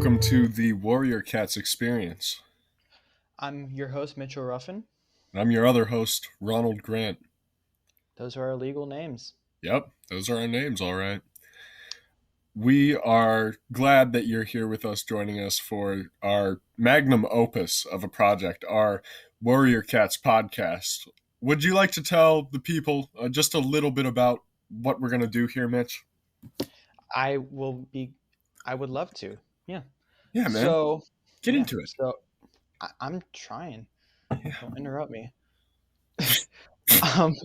welcome to the Warrior Cats experience. I'm your host, Mitchell Ruffin. I'm your other host, Ronald Grant. Those are our legal names. Yep, those are our names, all right. We are glad that you're here with us, joining us for our magnum opus of a project, our Warrior Cats podcast. Would you like to tell the people just a little bit about what we're going to do here, Mitch? I would love to. Yeah. Yeah, man. So, Get into it. So, I'm trying. Yeah. Don't interrupt me. um,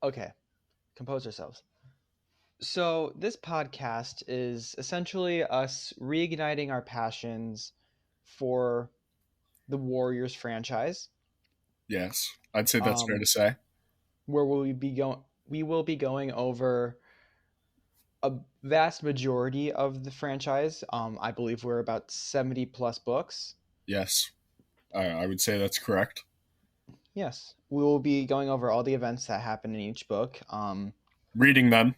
okay. Compose ourselves. So, this podcast is essentially us reigniting our passions for the Warriors franchise. Yes, I'd say that's fair to say. Where we will be going over a vast majority of the franchise. I believe we're about 70 plus books. Yes, I would say that's correct. Yes, we will be going over all the events that happen in each book. Reading them.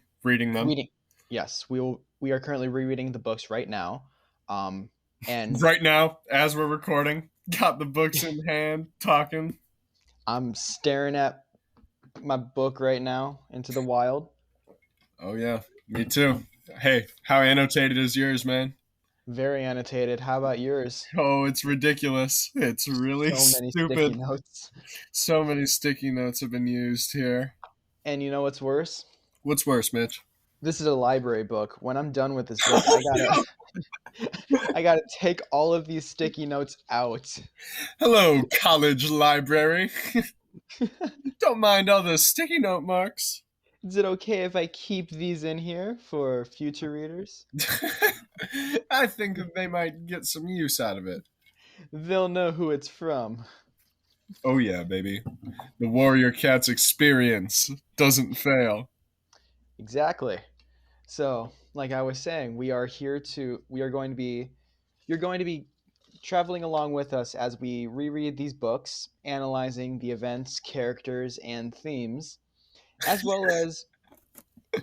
Yes, we are currently rereading the books right now. And right now, as we're recording, got the books in hand, talking. I'm staring at my book right now, Into the Wild. Oh yeah, me too. Hey, how annotated is yours, man? Very annotated. How about yours? Oh, it's ridiculous. It's really so many stupid. Sticky notes. So many sticky notes have been used here. And you know what's worse? What's worse, Mitch? This is a library book. When I'm done with this book, I gotta take all of these sticky notes out. Hello, college library. Don't mind all those sticky note marks. Is it okay if I keep these in here for future readers? I think they might get some use out of it. They'll know who it's from. Oh yeah, baby. The Warrior Cats experience doesn't fail. Exactly. So, like I was saying, you're going to be traveling along with us as we reread these books, analyzing the events, characters, and themes, as well as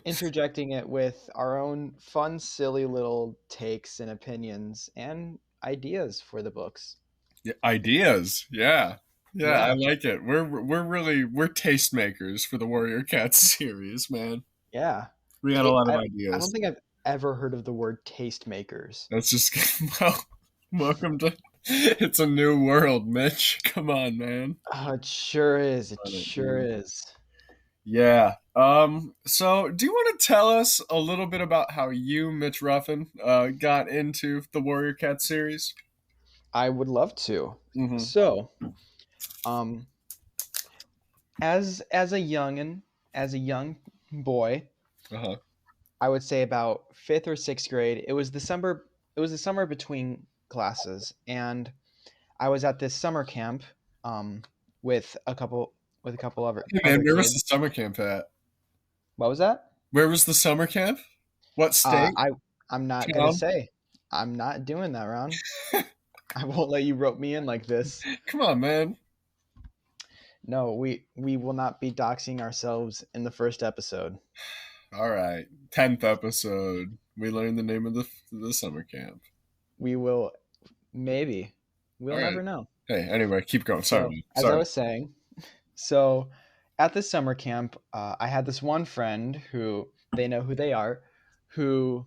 interjecting it with our own fun, silly little takes and opinions and ideas for the books. Yeah, ideas, yeah. I like it. We're tastemakers for the Warrior Cats series, man. Yeah, we got a lot of ideas. I don't think I've ever heard of the word tastemakers. That's just welcome to. It's a new world, Mitch. Come on, man. Oh, it sure is. It sure is. Yeah. So, do you want to tell us a little bit about how you, Mitch Ruffin, got into the Warrior Cats series? I would love to. Mm-hmm. So, as a young boy, I would say about 5th or 6th grade. It was the summer between classes, and I was at this summer camp with a couple other. Hey man, where was the summer camp at? What was that? Where was the summer camp? What state? I'm not gonna say. I'm not doing that, Ron. I won't let you rope me in like this. Come on, man. No, we will not be doxing ourselves in the first episode. All right, 10th episode. We learned the name of the summer camp. We will, maybe. We'll never know. Hey, anyway, keep going. Sorry. As I was saying, so at the summer camp, I had this one friend who, they know who they are, who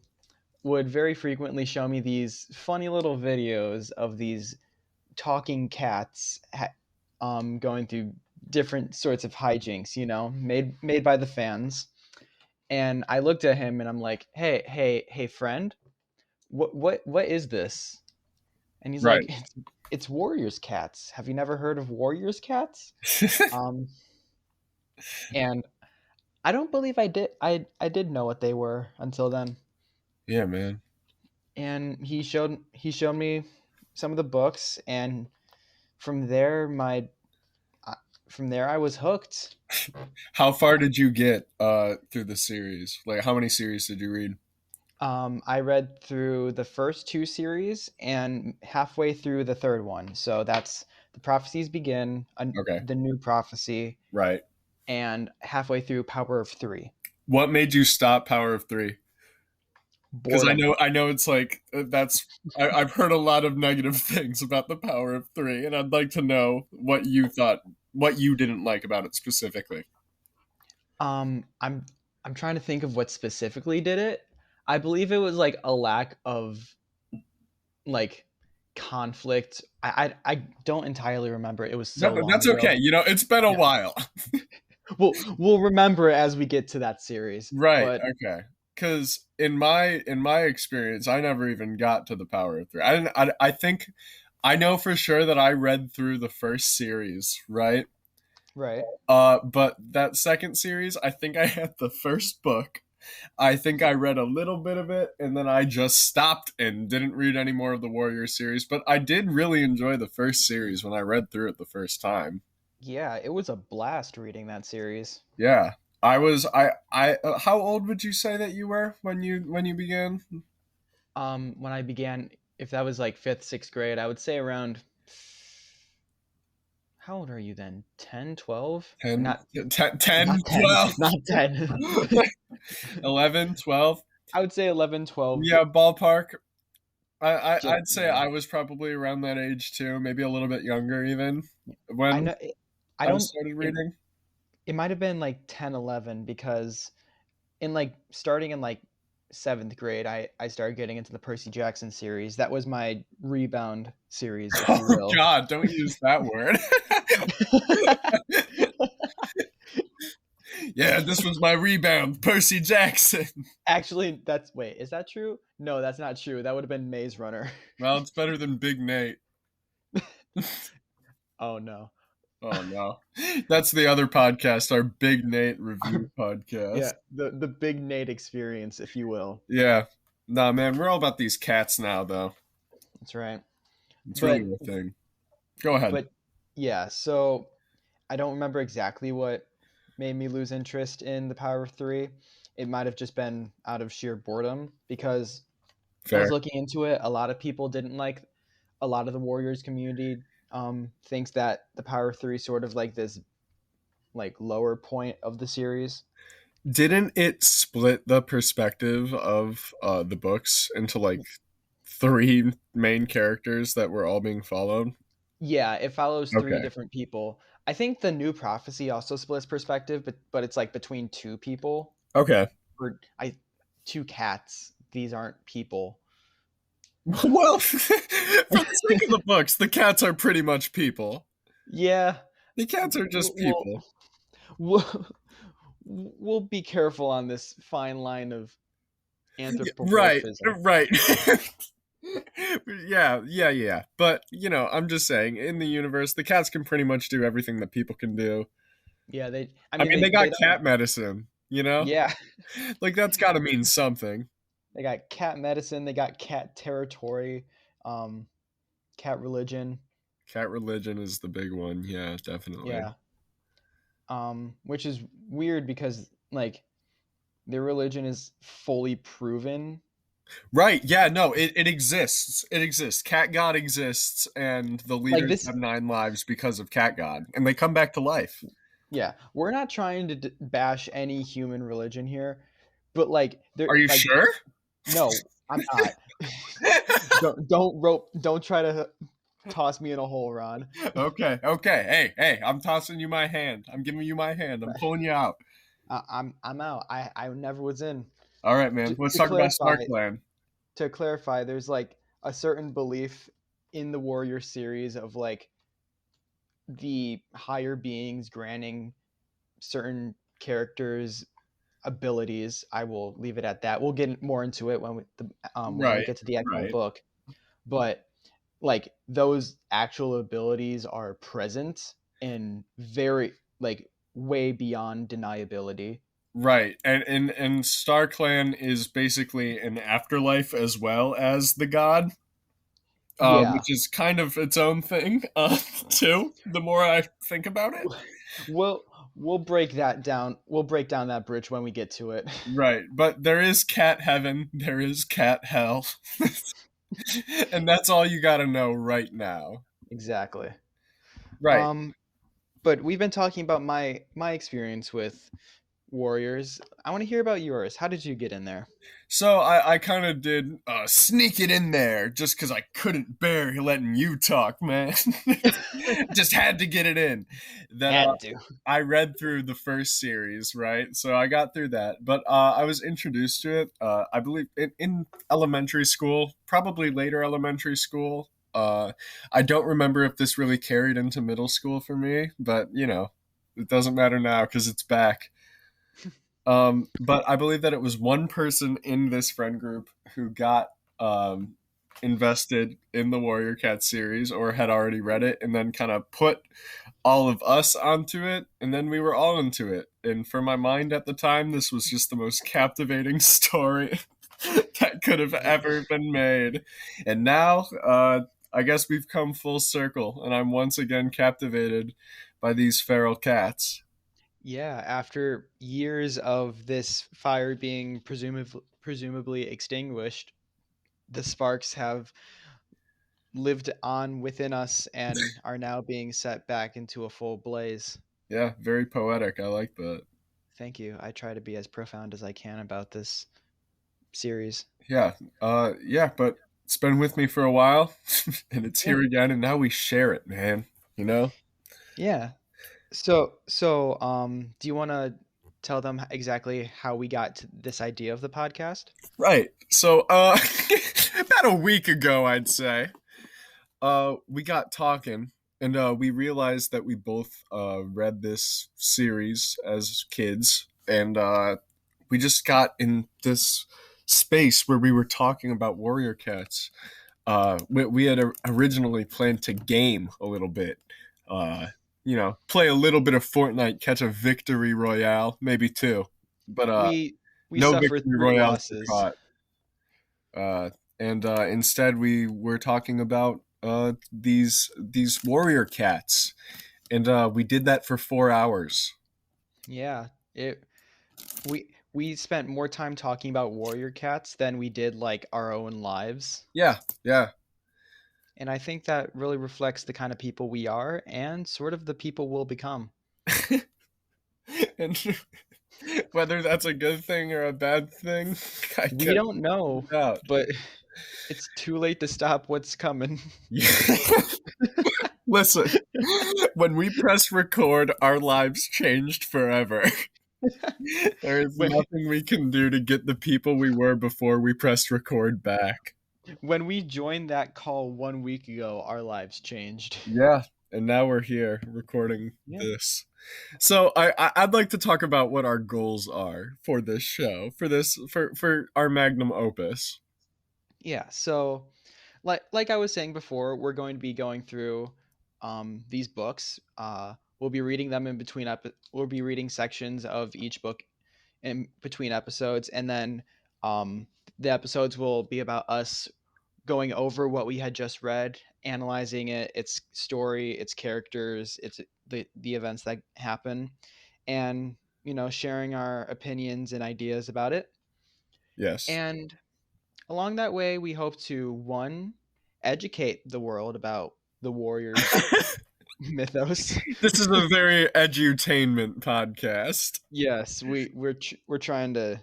would very frequently show me these funny little videos of these talking cats going through different sorts of hijinks, made by the fans. And I looked at him and I'm like, hey, friend, what is this? And he's like, it's Warriors Cats. Have you never heard of Warriors Cats? And I don't believe I did. I did know what they were until then. Yeah, man. And he showed me some of the books, and from there I was hooked. How far did you get through the series? Like, how many series did you read? I read through the first 2 series and halfway through the third one. So that's The Prophecies Begin, The New Prophecy. Right. And halfway through Power of 3. What made you stop Power of 3? Because Boredom. I know it's like I've heard a lot of negative things about the power of three, and I'd like to know what you thought, what you didn't like about it specifically. Um, I'm I'm trying to think of what specifically did it. I believe it was like a lack of like conflict. I don't entirely remember. It was so long That's okay. ago. You know, it's been a Yeah. while. We'll remember as we get to that series. Right. But Okay. Because in my experience, I never even got to the power of three. I didn't. I think I know for sure that I read through the first series, right? right. But that second series, I think I had the first book. I think I read a little bit of it, and then I just stopped and didn't read any more of the Warrior series. But I did really enjoy the first series when I read through it the first time. Yeah, it was a blast reading that series. Yeah, I was. I. How old would you say that you were when you began? When I began, if that was like fifth, sixth grade, I would say around. How old are you then? 10, 12? Ten, Not 10, not 10, 12, not 10. 11, 12. I would say 11, 12. Yeah, ballpark. Just I'd say yeah. I was probably around that age too, maybe a little bit younger even I when know I I don't started it, reading. it might have been like 10, 11 because in like starting in like 7th grade, I started getting into the Percy Jackson series. That was my rebound series, if you Oh will. God, don't use that word. Yeah, this was my rebound, Percy Jackson. Actually, that's wait, is that true? No, that's not true. That would have been Maze Runner. Well, it's better than Big Nate. Oh no. Oh no, that's the other podcast, our Big Nate review podcast. Yeah, the big Nate experience, if you will. Yeah, nah, man, we're all about these cats now, though. That's right. It's But really a thing. Go ahead. but yeah, so I don't remember exactly what made me lose interest in the Power of Three. It might have just been out of sheer boredom because I was Fair. looking into it. A lot of people didn't like a lot of the Warriors community thinks that the Power of Three sort of like this like lower point of the series. Didn't it split the perspective of the books into like three main characters that were all being followed? Yeah, it follows three Okay. different people. I think the new prophecy also splits perspective, but it's like between two people Okay. or I two cats. These aren't people. Well, for the sake of the books, the cats are pretty much people. Yeah, The cats are just we'll people. we'll, we'll be careful on this fine line of Right, anthropomorphism. right. Yeah. But, you know, I'm just saying, in the universe, the cats can pretty much do everything that people can do. Yeah, they. I I mean, mean, they they they got don't. cat medicine, you know? Yeah, Like, that's got to mean something. they got cat medicine. They got cat territory. Um, cat religion. Cat religion is the big one. Yeah, definitely. Yeah. Which is weird because like their religion is fully proven. Right. Yeah, no, it exists. It exists. Cat God exists, and the Like leaders this. have nine lives because of Cat God, and they come back to life. Yeah, we're not trying to bash any human religion here, but like Are they're you like sure? no, I'm not. Don't try to toss me in a hole, Ron. Okay. Hey, I'm tossing you my hand. I'm giving you my hand. I'm pulling you out. I'm out. I never was in. All right, man. To, Let's to talk about clarify, Snarkland. there's like a certain belief in the Warrior series of like the higher beings granting certain characters abilities. I will leave it at that. We'll get more into it when we Right, get to the actual right, book. But like those actual abilities are present and very like way beyond deniability. right. And StarClan is basically an afterlife as well as the god, Yeah, which is kind of its own thing, too. The more I think about it. we'll we'll break that down. We'll break down that bridge when we get to it. Right, but there is cat heaven, there is cat hell, and that's all you got to know right now. Exactly. Right. Um, but we've been talking about my experience with warriors. I want to hear about yours. How did you get in there? So I kind of did sneak it in there just because I couldn't bear letting you talk, man. Just had to get it in. That Had to. I read through the first series, right? So I got through that, but I was introduced to it. I believe in elementary school, probably later elementary school. I don't remember if this really carried into middle school for me, but it doesn't matter now because it's back. But I believe that it was one person in this friend group who got invested in the Warrior Cat series or had already read it and then kind of put all of us onto it. And then we were all into it. And for my mind at the time, this was just the most captivating story that could have Yeah. ever been made. And now, I guess we've come full circle, and I'm once again captivated by these feral cats. Yeah, after years of this fire being presumably extinguished, the sparks have lived on within us and are now being set back into a full blaze. Yeah, very poetic. I like that. Thank you. I try to be as profound as I can about this series. Yeah, but it's been with me for a while, and it's Yeah. here again, and now we share it, man. You know? Yeah. So, do you want to tell them exactly how we got to this idea of the podcast? Right. So, about a week ago, I'd say, we got talking, and we realized that we both read this series as kids, and we just got in this space where we were talking about warrior cats. We had originally planned to game a little bit. Uh, play a little bit of Fortnite, catch a victory royale, maybe two, but We no suffered victory 3 royales were losses. caught. And instead, we were talking about these warrior cats, and we did that for 4 hours. Yeah. It we spent more time talking about warrior cats than we did like our own lives. Yeah, yeah. And I think that really reflects the kind of people we are and sort of the people we'll become. And whether that's a good thing or a bad thing, I We can't don't know, find out. but it's too late to stop what's coming. Listen, when we press record, our lives changed forever. There is when, nothing we can do to get the people we were before we pressed record back. when we joined that call 1 week ago, our lives changed. Yeah, and now we're here recording Yeah. this. So I'd like to talk about what our goals are for this show, for our magnum opus. Yeah. So like I was saying before, we're going to be going through these books. We'll be reading them in between we'll be reading sections of each book in between episodes, and then the episodes will be about us going over what we had just read, analyzing it, its story, its characters, its the events that happen, and sharing our opinions and ideas about it. Yes. And along that way, we hope to one educate the world about the warriors mythos. This is a very edutainment podcast. Yes, we're trying to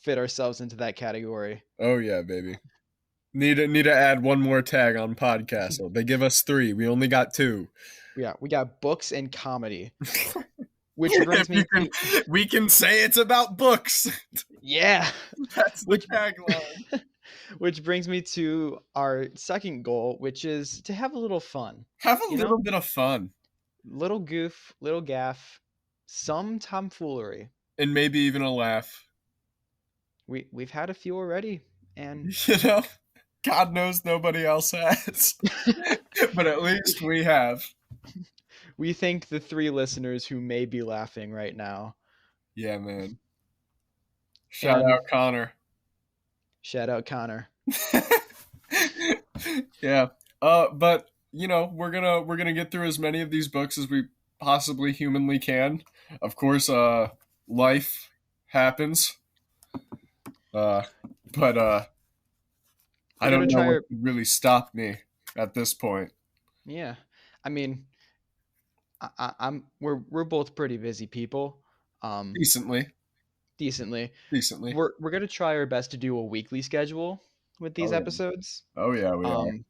fit ourselves into that category. Oh yeah, baby. Need to add one more tag on podcast. So they give us three. We only got two. Yeah, we got books and comedy, which If brings me you can, to we can say it's about books. yeah, That's the which tagline. which brings me to our second goal, which is to have a little fun. Have a You know, little bit of fun, little goof, little gaff, some tomfoolery. and maybe even a laugh. We've had a few already, and You know, God knows nobody else has, but at least we have. we thank the 3 listeners who may be laughing right now. Yeah, man. Shout And out Connor. shout out Connor. Yeah. But we're gonna get through as many of these books as we possibly humanly can. Of course, life happens. Uh, but I We're gonna don't know try what our could really stop me at this point. yeah. I mean, I'm we're both pretty busy people, um, Decently. decently. Decently. We're gonna try our best to do a weekly schedule with these Oh yeah. episodes. Oh yeah, we are. Um,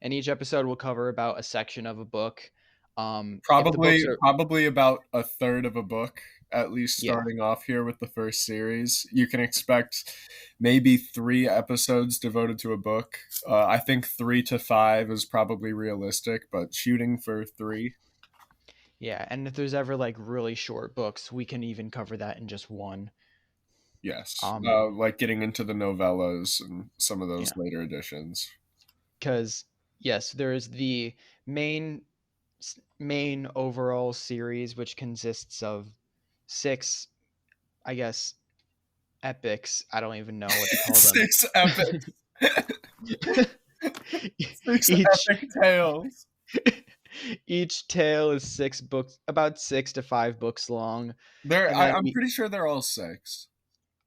and each episode will cover about a section of a book. If the books Probably are, probably about a third of a book, at least yeah, starting off here with the first series. You can expect maybe 3 episodes devoted to a book. I think 3 to 5 is probably realistic, but shooting for 3. yeah, and if there's ever like really short books, we can even cover that in just one. Yes. Um, Like getting into the novellas and some of those yeah, later editions. because yes, there is the main main overall series, which consists of six, I guess, epics. I don't even know what to call them. 6 epic. Six each epic tales. each tale is 6 books, about 6 to 5 books long, They're and then I'm we. pretty sure they're all 6.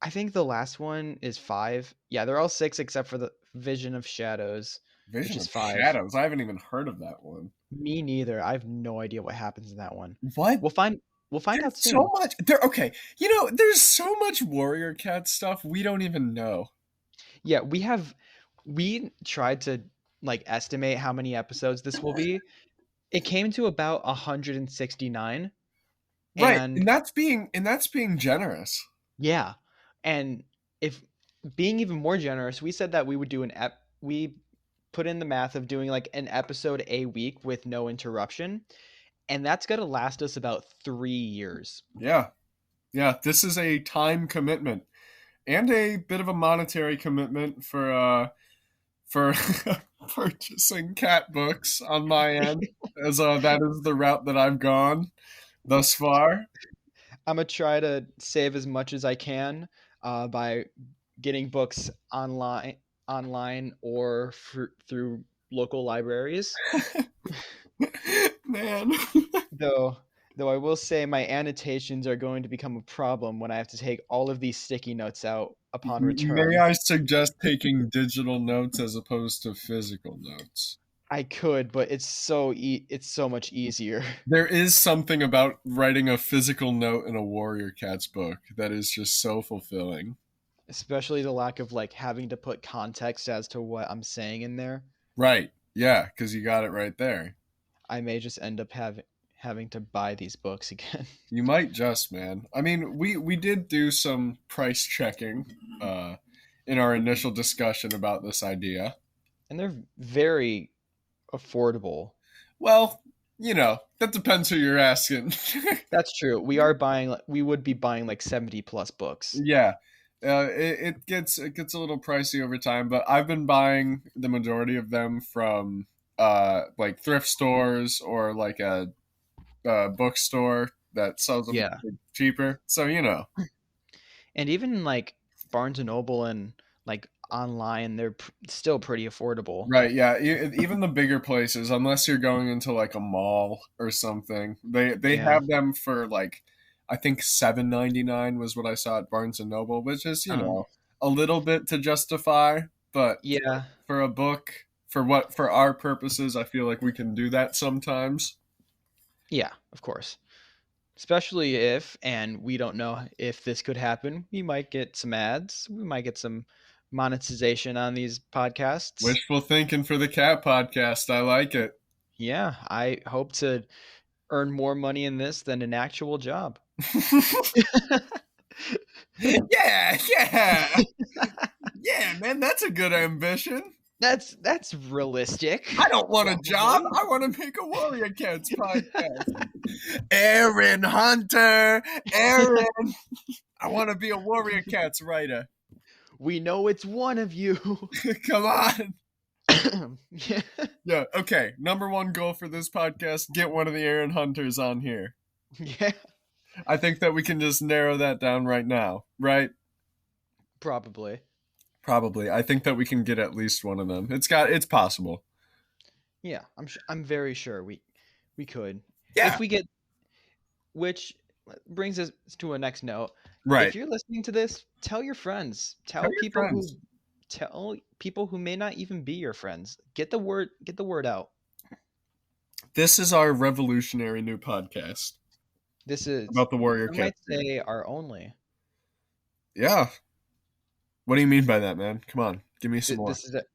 I think the last one is 5. Yeah, they're all 6 except for the Vision of Shadows, which Vision is of 5. Shadows. I haven't even heard of that one. Me neither. I have no idea what happens in that one. What? We'll find we'll find There's out so soon. much. Okay. There's so much Warrior Cat stuff we don't even know. Yeah, we tried to like estimate how many episodes this will be. It came to about 169, Right, and and that's being generous. yeah. And if being even more generous, we said that we would do we put in the math of doing like an episode a week with no interruption, and that's going to last us about 3 years. Yeah, yeah. This is a time commitment and a bit of a monetary commitment for purchasing cat books on my end, as that is the route that I've gone thus far. I'm going to try to save as much as I can by getting books online or through local libraries. Man. Though though I will say my annotations are going to become a problem when I have to take all of these sticky notes out upon May return. I suggest taking digital notes as opposed to physical notes? I could, but it's so much easier. There is something about writing a physical note in a Warrior Cats book that is just so fulfilling. Especially the lack of like having to put context as to what I'm saying in there. Right. Yeah, because you got it right there. I may just end up having to buy these books again. You might just, man. I mean, we did do some price checking in our initial discussion about this idea. And they're very affordable. Well, that depends who you're asking. That's true. We would be buying like 70 plus books. Yeah. It gets a little pricey over time, but I've been buying the majority of them from like thrift stores or like a bookstore that sells them Yeah. cheaper. So And even like Barnes and Noble and like online, they're still pretty affordable. right? Yeah, even the bigger places, unless you're going into like a mall or something, they Yeah. have them for like I think $7.99 was what I saw at Barnes and Noble, which is Um. a little bit to justify, but Yeah. for a book for our purposes, I feel like we can do that sometimes. Yeah. Of course. Especially if, and we don't know if this could happen, we might get some ads. We might get some monetization on these podcasts. Wishful thinking for the cat podcast. I like it. Yeah. I hope to earn more money in this than an actual job. Yeah, yeah, yeah, man. That's a good ambition. That's realistic, I don't want a job. probably. I want to make a Warrior Cats podcast. Aaron Hunter, Aaron. I want to be a Warrior Cats writer. We know it's one of you. Come on. Yeah. Yeah. Okay. Number one goal for this podcast: get one of the Aaron Hunters on here. Yeah, I think that we can just narrow that down right now. Right? probably. Probably. I think that we can get at least one of them. It's possible. Yeah, I'm very sure we could. Yeah. If we get, which brings us to a next note. If Right. you're listening to this, tell your friends. Tell your friends. Tell people who may not even be your friends. Get the word out. This is our revolutionary new podcast. This is, about the Warrior some Cat might series. say, our only. Yeah. What do you mean by that, man? Come on, give me some more.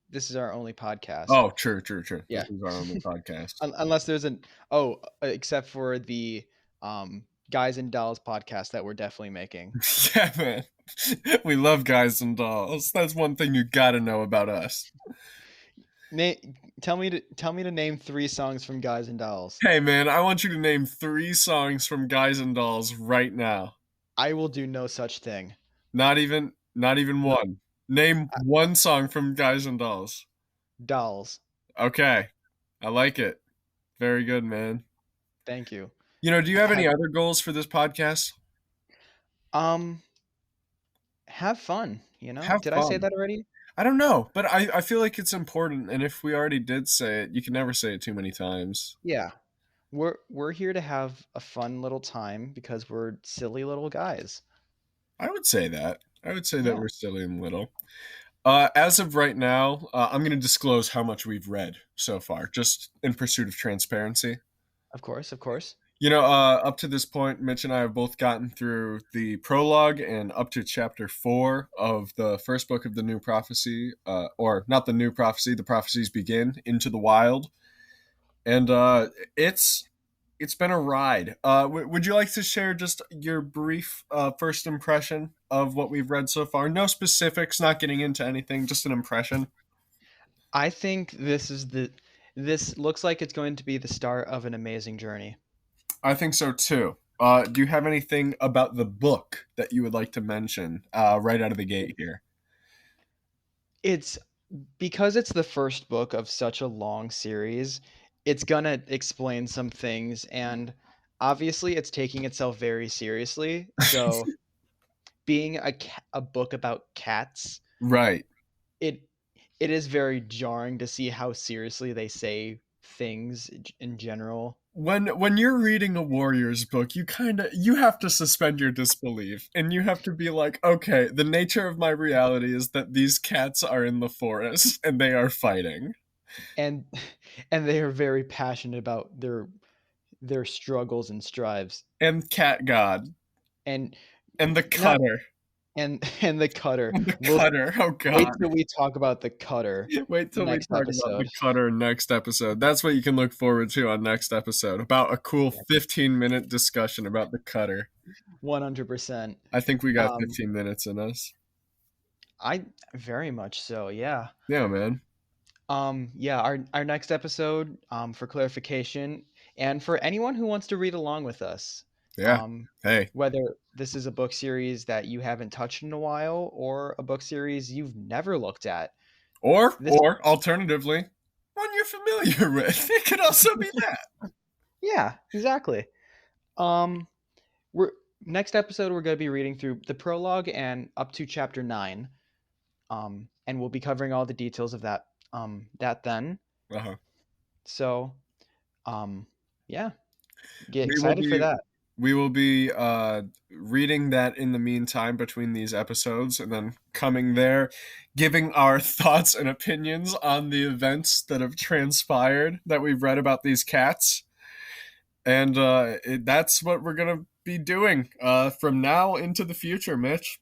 This is our only podcast. Oh, true, true, true. This Yeah. is our only podcast. Unless there's an, oh, except for the Guys and Dolls podcast that we're definitely making. Yeah, man. We love guys and dolls. That's one thing you gotta know about us. Na- tell me to name 3 songs from Guys and Dolls. Hey, man, I want you to name 3 songs from Guys and Dolls right now. I will do no such thing. Not even No, one. Name uh, one song from Guys and Dolls. Dolls. Okay, I like it. Very good, man. Thank you. Do you have any Have other goals for this podcast? um have fun, you know? Have Did I say fun. that already? I don't know, but I feel like it's important, and if we already did say it, you can never say it too many times. Yeah. We're here to have a fun little time because we're silly little guys. I would say that. I would say that Yeah, we're silly and little. As of right now, I'm going to disclose how much we've read so far, just in pursuit of transparency. of course, of course. Up to this point, Mitch and I have both gotten through the prologue and up to chapter 4 of the first book of the New Prophecy, or not the New Prophecy, the Prophecies Begin, Into the Wild. And it's it's been a ride. Would you like to share just your brief first impression of what we've read so far? No specifics, not getting into anything, just an impression. I think this looks like it's going to be the start of an amazing journey. I think so too. Do you have anything about the book that you would like to mention right out of the gate here? It's because it's the first book of such a long series, it's gonna explain some things, and obviously it's taking itself very seriously. So being a book about cats, Right. it it is very jarring to see how seriously they say things in general. When you're reading a warrior's book, you have to suspend your disbelief and you have to be like, okay, the nature of my reality is that these cats are in the forest and they are fighting. And and they are very passionate about their struggles and strives. And cat god And and the not cutter. and the cutter. The We'll cutter. Oh wait god. till we talk about the cutter Wait till we next talk about the episode. cutter next episode. That's what you can look forward to on next episode. About a cool 15-minute discussion about the cutter. 100%. I think we got Um, 15 minutes in us. I very much so, yeah. Yeah, man. Yeah, our next episode, for clarification, and for anyone who wants to read along with us, Yeah. um, Hey. whether this is a book series that you haven't touched in a while or a book series you've never looked at, this, Or alternatively, one you're familiar with. It could also be that. yeah, exactly. Um, we're next episode we're going to be reading through the prologue and up to chapter 9. And we'll be covering all the details of that then. Uh-huh. So, um, yeah, get We will excited for be that. we will be reading that in the meantime between these episodes and then coming there giving our thoughts and opinions on the events that have transpired that we've read about these cats. And that's what we're going to be doing from now into the future, Mitch.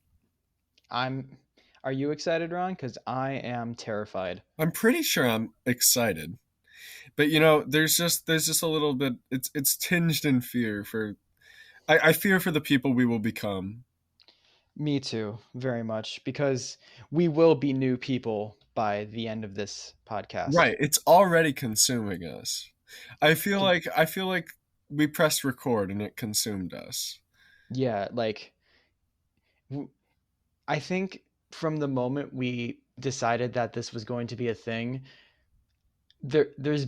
I'm. Are you excited, Ron? Because I am terrified. I'm pretty sure I'm excited. But there's just a little bit, it's tinged in fear for I fear for the people we will become. Me too, very much, because we will be new people by the end of this podcast. Right, it's already consuming us. I feel like we pressed record and it consumed us. Yeah, like I think from the moment we decided that this was going to be a thing, there's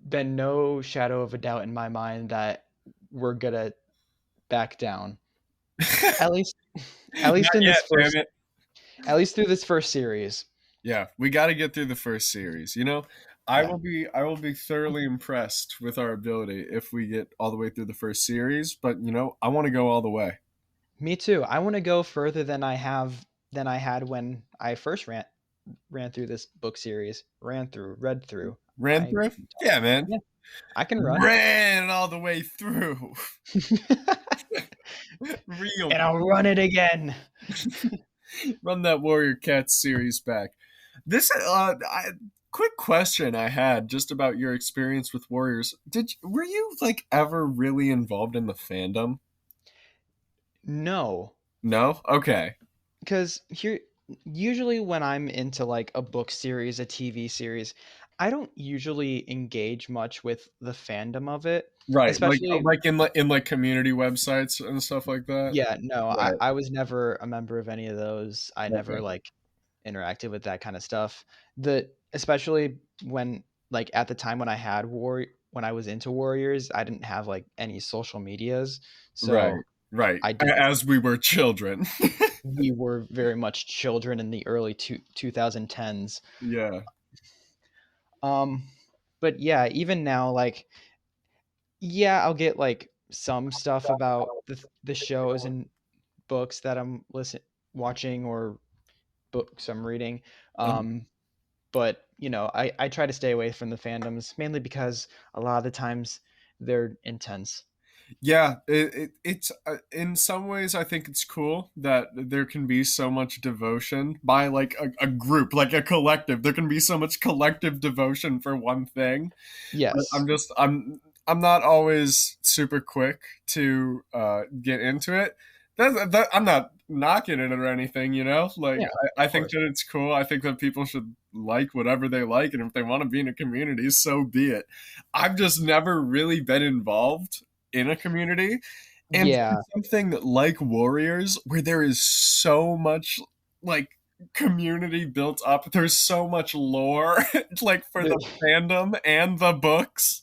been no shadow of a doubt in my mind that we're gonna back down. At least at least Not in yet, this damn first it. at least through this first series. Yeah, we got to get through the first series. I Yeah. will be thoroughly impressed with our ability if we get all the way through the first series, but I want to go all the way. Me too. I want to go further than I had when I first ran through this book series. Read through. Ran I through? Yeah, man. Yeah. I can run. Ran all the way through. Real And I'll run it again. run that Warrior Cats series back. This quick question I had just about your experience with Warriors. Were you like ever really involved in the fandom? No, No? Okay. because here usually when I'm into like a book series, a TV series, I don't usually engage much with the fandom of it. Right. Especially, In like community websites and stuff like that. yeah, no, I, Right. I was never a member of any of those. I never Okay. like interacted with that kind of stuff. The especially when like at the time when when I was into Warriors, I didn't have like any social medias, Right. so Right. I didn't. As we were children. We were very much children in the early 2010s. Yeah. Um, but yeah, even now, like, yeah, I'll get like some stuff about the shows and books that I'm watching or books I'm reading. Um, but I try to stay away from the fandoms mainly because a lot of the times they're intense. Yeah, it's in some ways I think it's cool that there can be so much devotion by like a group, like a collective. There can be so much collective devotion for one thing. But Yes. I'm not always super quick to get into it. I'm not knocking it or anything, you know. Like Yeah, I of think course. that it's cool. I think that people should like whatever they like, and if they want to be in a community, so be it. I've just never really been involved in a community, and for Yeah. something like Warriors, where there is so much like community built up, there's so much lore, like for There, the fandom and the books.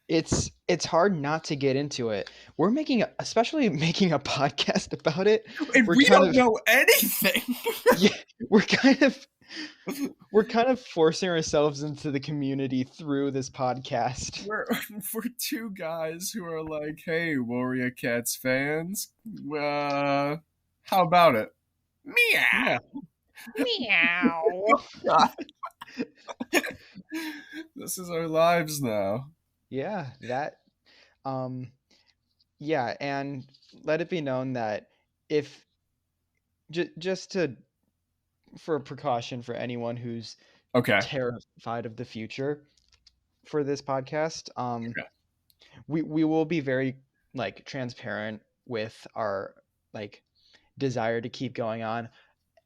it's hard not to get into it. We're especially making a podcast about it. And We're we kind don't of know anything. yeah, we're kind of we're kind of forcing ourselves into the community through this podcast. we're we're two guys who are like, hey, Warrior Cats fans, how about it? Yeah. Meow. Meow. God, this is our lives now. Yeah, that um yeah, and let it be known that if just to for a precaution for anyone who's Okay. terrified of the future for this podcast, Okay. we will be very like transparent with our like desire to keep going on.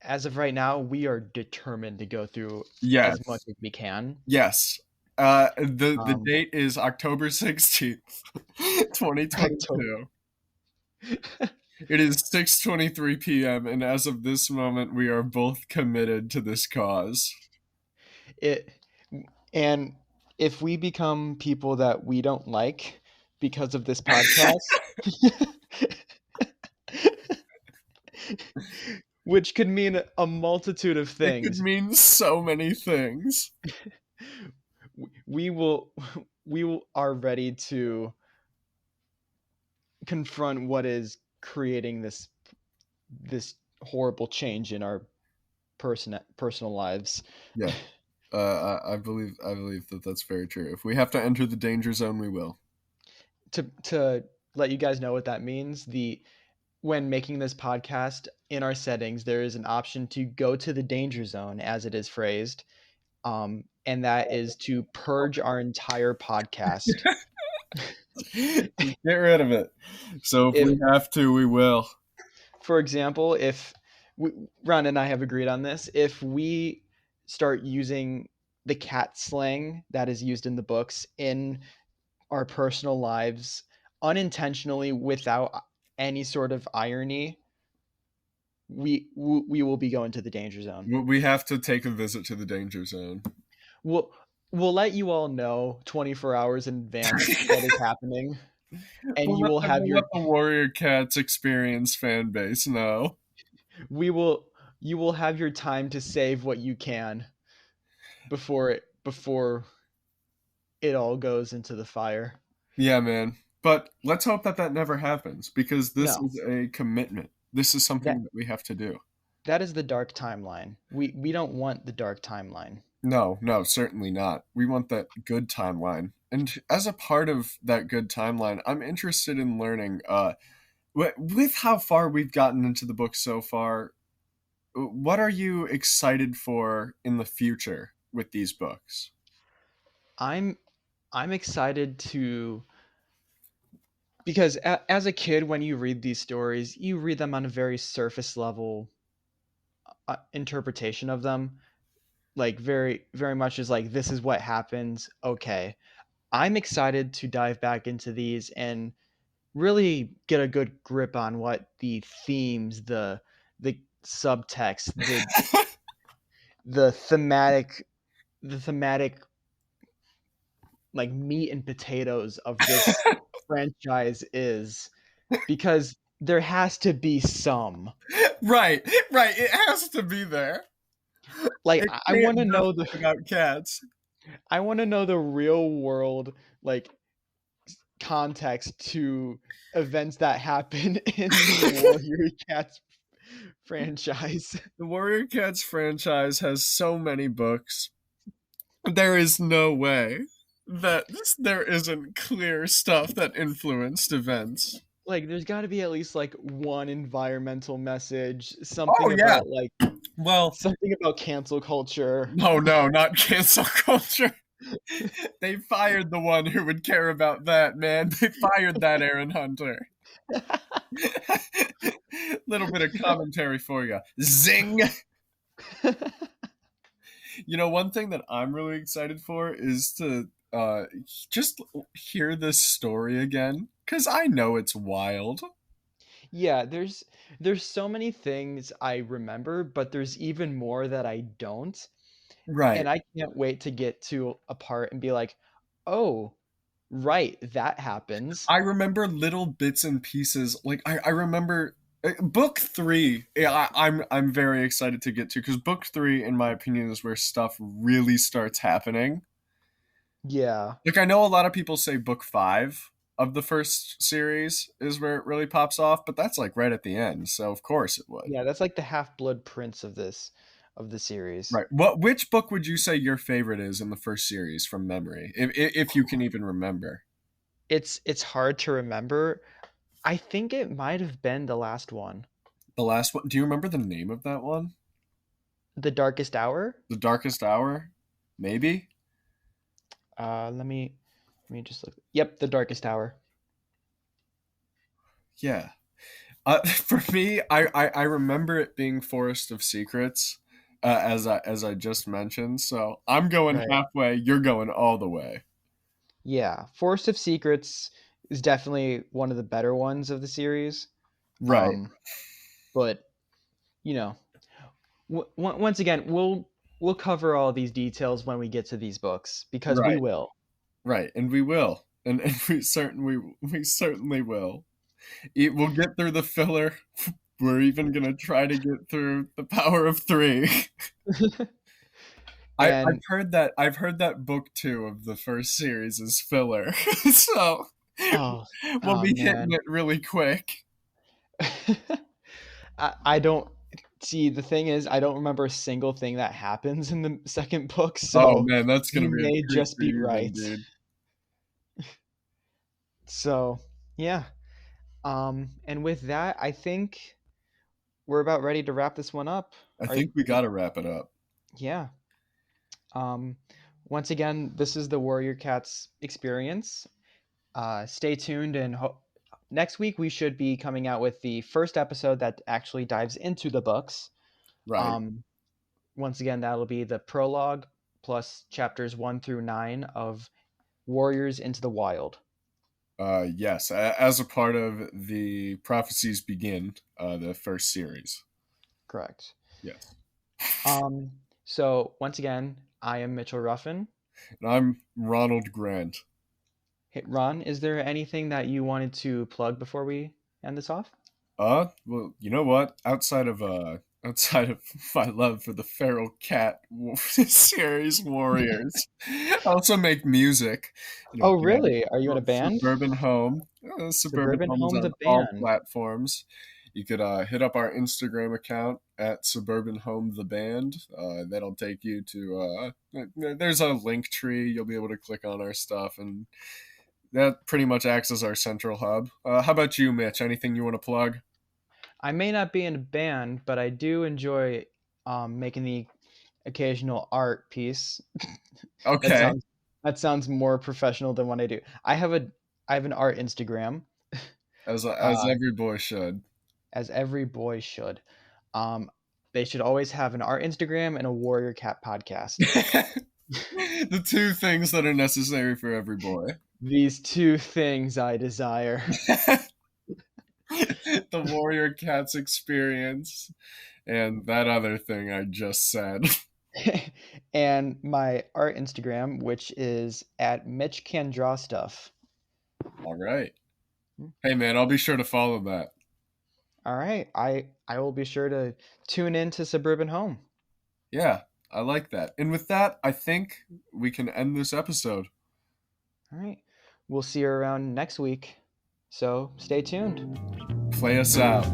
As of right now, we are determined to go through as much Yes. as we can. Yes. The Um, date is October 16th, October. 2022. It is 6:23 p.m. and as of this moment we are both committed to this cause. It and if we become people that we don't like because of this podcast, which could mean a multitude of It could things, mean so many things. we will are ready to confront what is creating this horrible change in our personal lives. Yeah. I believe that that's very true. If we have to enter the danger zone, we will. To let you guys know what that means, the when making this podcast in our settings, there is an option to go to the danger zone, as it is phrased, and that is to purge our entire podcast. Get rid of it. So if If, we have to, we will. for example, if Ron and I have agreed on this, if we start using the cat slang that is used in the books in our personal lives unintentionally without any sort of irony, we will be going to the danger zone. We have to take a visit to the danger zone. We'll we'll let you all know 24 hours in advance what is happening, and We'll let the Warrior Cats experience fan base know. we will you will have your time to save what you can before it all goes into the fire. Yeah, man. But let's hope that that never happens because this No, is a commitment. This is that something that we have to do. that is the dark timeline. We don't want the dark timeline. No, no, certainly not. We want that good timeline. And as a part of that good timeline, I'm interested in learning with how far we've gotten into the book so far, what are you excited for in the future with these books? I'm I'm excited to because as a kid when you read these stories, you read them on a very surface level interpretation of them, like very much is like this is what happens. Okay. I'm excited to dive back into these and really get a good grip on what the themes, the subtext, the thematic the thematic like meat and potatoes of this franchise is, because there has to be some. Right, right. It has to be there. Like It I can't want to know just the be about cats. I want to know the real world like context to events that happen in the Warrior Cats franchise. The Warrior Cats franchise has so many books. There is no way that there isn't clear stuff that influenced events. Like there's got to be at least like one environmental message, Oh yeah. Well, something about cancel culture. no, no, not cancel culture. They fired the one who would care about that, man. They fired that Aaron Hunter. Little bit of commentary for you. Zing. One thing that I'm really excited for is to just hear this story again because I know it's wild. Yeah, there's so many things I remember, but there's even more that I don't. Right. And I can't wait to get to a part and be like, "Oh, right, that happens." I remember little bits and pieces. Like I remember book three. Yeah, I'm very excited to get to because book three, in my opinion, is where stuff really starts happening. Yeah. Like I know a lot of people say book five of the first series is where it really pops off, but that's like right at the end. So of course it would. Yeah, that's like the Half-Blood Prince of the series. Right. Which book would you say your favorite is in the first series from memory, if you can even remember? It's hard to remember. I think it might have been the last one. The last one. Do you remember the name of that one? The Darkest Hour? The Darkest Hour? Maybe? Let me just look. Yep, The Darkest Hour. Yeah. For me, I remember it being Forest of Secrets, as I just mentioned. So I'm going Right. halfway. You're going all the way. Yeah, Forest of Secrets is definitely one of the better ones of the series. Right. Um, but you know, once again, we'll cover all these details when we get to these books because we Right. will. Right. And we will. And we certainly will. We'll get through the filler. We're even gonna try to get through the Power of Three. I've And heard that. I've heard that book two of the first series is filler. So oh, we'll oh be hitting man, it really quick. I don't see. The thing is, I don't remember a single thing that happens in the second book, Oh so man, that's gonna you be a may treat just for be you then, right. dude. So yeah. And with that, I think we're about ready to wrap this one up. I Are think we gotta wrap it up. Yeah. Um, once again, this is the Warrior Cats experience. Stay tuned, and next week we should be coming out with the first episode that actually dives into the books. Right. Um, once again, that'll be the prologue plus chapters 1 through 9 of Warriors into the Wild. Yes, as a part of the Prophecies Begin, the first series. Correct. Yes. So once again, I am Mitchell Ruffin. And I'm Ronald Grant. Hey, Ron, is there anything that you wanted to plug before we end this off? Well, you know what? Outside of my love for the feral cat series Warriors, I also make music in a Oh, band really? Are you in a called band? Suburban Home. Suburban Suburban Home is Home on the all band. platforms. You could hit up our Instagram account at Suburban Home the Band. That'll take you to there's a link tree. You'll be able to click on our stuff, and that pretty much acts as our central hub. How about you, Mitch? Anything you want to plug? I may not be in a band, but I do enjoy making the occasional art piece. that Okay, sounds that sounds more professional than what I do. I have an art Instagram, as uh, every boy should. as every boy should. Um, they should always have an art Instagram and a Warrior Cat podcast. The two things that are necessary for every boy. These two things I desire. The warrior cat's experience and that other thing I just said. And my art Instagram, which is at Mitch Can Draw Stuff. All right. Hey man, I'll be sure to follow that. All right, I will be sure to tune in to Suburban Home. Yeah, I like that. And with that, I think we can end this episode. All right, we'll see you around next week. So stay tuned. Play us out.